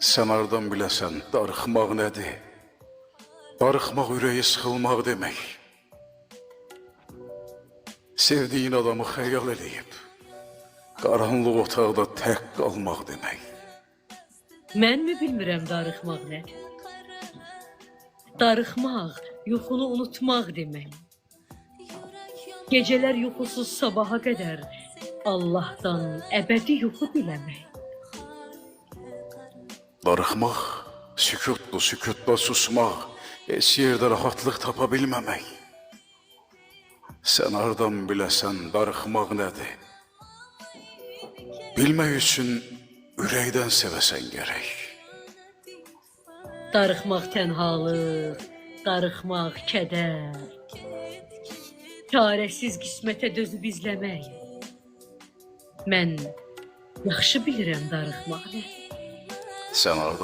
Sən hardan biləsən, darıxmaq nədir? Darıxmaq ürəyi sıxılmaq demək. Sevdiyin adamı xəyal eləyib, qaranlıq otaqda tək qalmaq demək. Mən mi bilmirəm darıxmaq nədir? Darıxmaq, yuxunu unutmaq demək. Gecələr yuxusuz sabaha qədər Allahdan əbədi yuxu diləmək. Darıxmaq, sükutlu, sükutla susmaq, heç yerdə rahatlıq tapa bilməmək. Sən hardan biləsən, darıxmaq nədir? Bilmək üçün ürəkdən sevəsən gərək. Darıxmaq tənhalıq, darıxmaq kədər. Çarəsiz qismətə dözüb izləmək. Mən yaxşı bilirəm darıxmaq nədir. Sən hardan